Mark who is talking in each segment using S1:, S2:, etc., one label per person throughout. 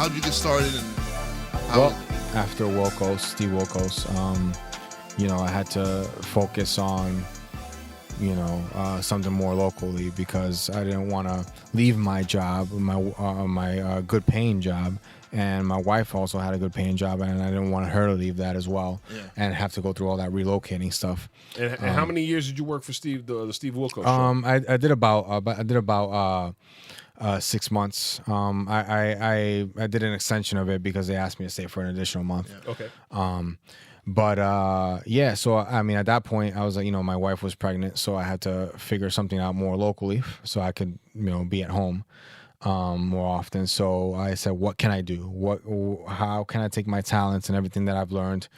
S1: How'd you get started? And
S2: well, after Steve Wilkos, I had to focus on, something more locally because I didn't want to leave my job, my good paying job. And my wife also had a good paying job, and I didn't want her to leave that as well, and have to go through all that relocating stuff.
S3: And how many years did you work for Steve, the Steve Wilkos show?
S2: I did about 6 months. I did an extension of it because they asked me to stay for an additional month.
S3: Yeah. Okay.
S2: So I mean, at that point, I was like, my wife was pregnant, so I had to figure something out more locally, so I could, be at home more often. So I said, what can I do? How can I take my talents and everything that I've learned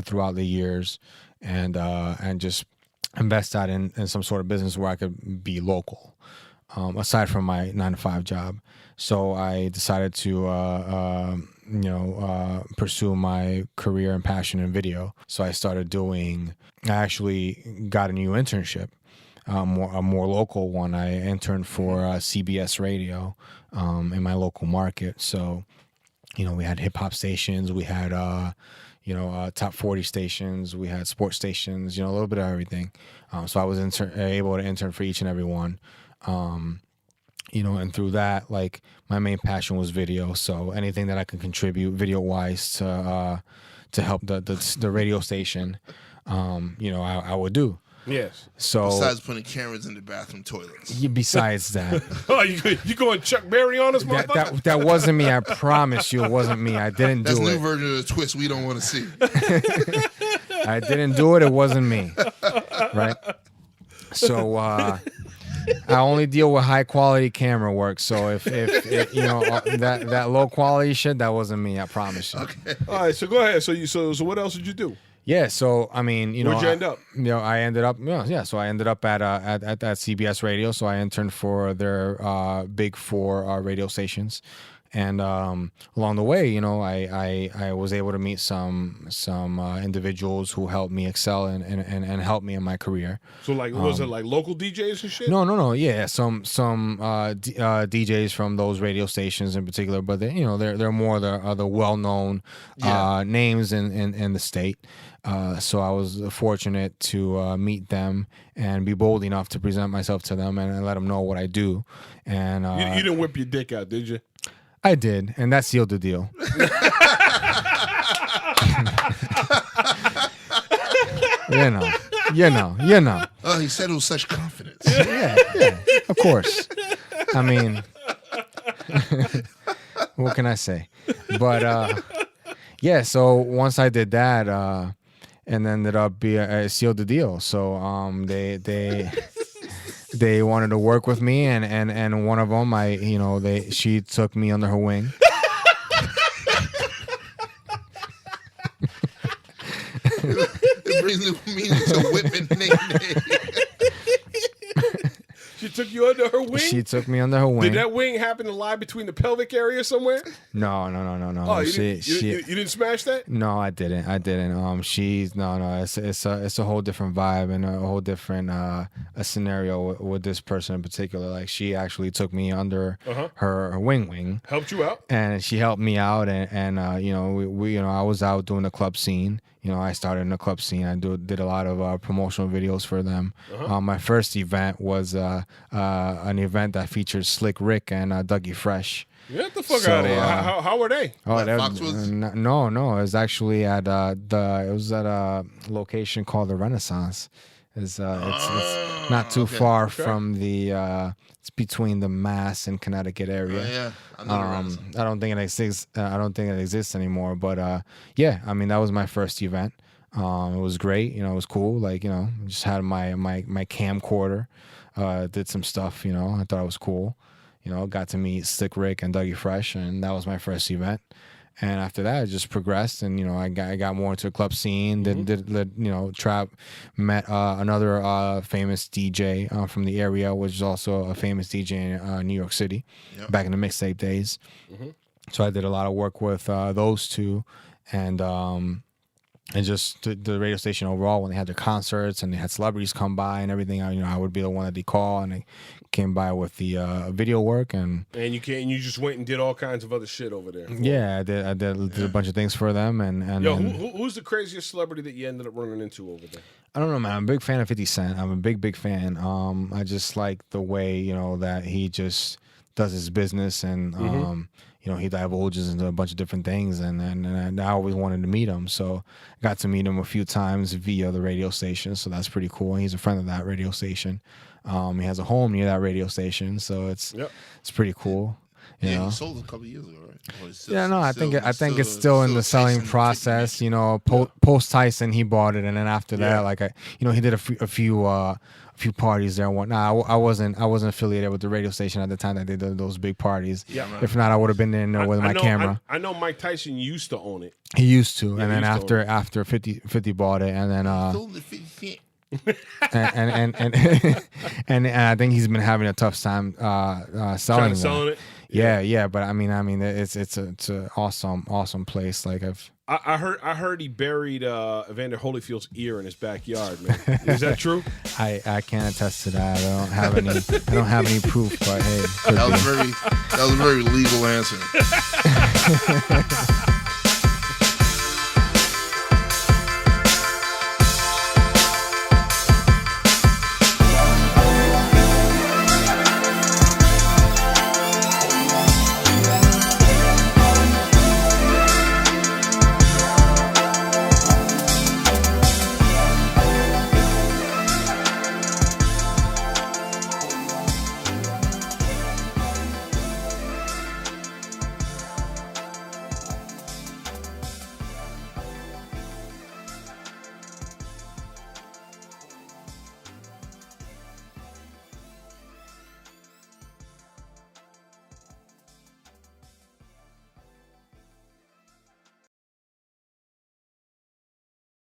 S2: throughout the years, and just invest that in some sort of business where I could be local, aside from my 9-to-5 job. So I decided to pursue my career and passion in video. So I actually got a new internship, a more local one. I interned for CBS Radio in my local market. So, we had hip hop stations, we had top 40 stations, we had sports stations, a little bit of everything. So I was able to intern for each and every one. And through that, like, my main passion was video. So anything that I could contribute video-wise to help the radio station, I would do.
S3: Yes.
S2: So
S1: besides putting cameras in the bathroom toilets.
S2: Besides that.
S3: Oh, you going Chuck Berry on us, motherfucker?
S2: That wasn't me. I promise you, it wasn't me. I didn't do it.
S1: That's new version of the twist we don't want to see.
S2: I didn't do it. It wasn't me. Right. So I only deal with high quality camera work. So if that low quality shit, that wasn't me. I promise you.
S1: Okay.
S3: All right. So go ahead. So what else did you do?
S2: Yeah, so I mean,
S3: where'd you end up?
S2: I ended up, So I ended up at CBS Radio. So I interned for their big 4 radio stations, and along the way, I was able to meet some individuals who helped me excel and help me in my career.
S3: So like, was it like local DJs and shit?
S2: No, yeah, some DJs from those radio stations in particular, but they're more the well known names in the state. So I was fortunate to meet them and be bold enough to present myself to them and let them know what I do. And
S3: you didn't whip your dick out, did you?
S2: I did, and that sealed the deal. You know.
S1: Oh, he said it with such confidence.
S2: Yeah, of course. I mean, what can I say? But so once I did that, and ended up I sealed the deal. So they wanted to work with me, and one of them, she took me under her wing.
S1: It brings new meaning to whipping nickname.
S3: She took you under her wing?
S2: She took me under her wing.
S3: Did that wing happen to lie between the pelvic area somewhere?
S2: No.
S3: Oh, you didn't smash that?
S2: No, I didn't. It's a whole different vibe and a whole different a scenario with this person in particular. Like, she actually took me under her wing.
S3: Helped you out?
S2: And she helped me out, and we I was out doing the club scene. I started in the club scene. I did a lot of promotional videos for them. My first event was an event that featured Slick Rick and Dougie Fresh.
S3: Get the fuck out of here. How were they?
S2: No. It was actually at a location called the Renaissance. It's not too far from the. It's between the Mass and Connecticut area. I don't think it exists. I don't think it exists anymore. But I mean, that was my first event. It was great. It was cool. Like, just had my camcorder. Did some stuff. I thought it was cool. Got to meet Slick Rick and Dougie Fresh, and that was my first event. And after that, it just progressed, and I got more into the club scene. Met another famous DJ from the area, which is also a famous DJ in New York City, back in the mixtape days. So I did a lot of work with those two, and and just the radio station overall, when they had their concerts and they had celebrities come by and everything, I would be the one that they call, and they came by with the video work, and
S3: you just went and did all kinds of other shit over there.
S2: Yeah, I did a bunch of things for them, and
S3: yo, who's the craziest celebrity that you ended up running into over there?
S2: I don't know, man. I'm a big fan of 50 Cent. I'm a big fan. I just like the way that he just does his business, and he divulges into a bunch of different things, and I always wanted to meet him, so I got to meet him a few times via the radio station, so that's pretty cool. And he's a friend of that radio station. He has a home near that radio station, so it's pretty cool. You know?
S1: He sold a couple of years ago, right?
S2: I think it's still in the selling process. Post Tyson, he bought it, and then after that, he did a few parties there and whatnot. I wasn't affiliated with the radio station at the time that they did those big parties. Yeah, if not, I would have been there with my camera.
S3: I know Mike Tyson used to own it.
S2: He used to, and then after 50 bought it, and then
S1: sold the 50
S2: and I think he's been having a tough time selling
S3: it.
S2: Yeah, but I mean, it's an awesome place. Like
S3: I heard he buried Evander Holyfield's ear in his backyard, man. Is that true?
S2: I can't attest to that. I don't have any proof, but hey,
S1: that was a very legal answer.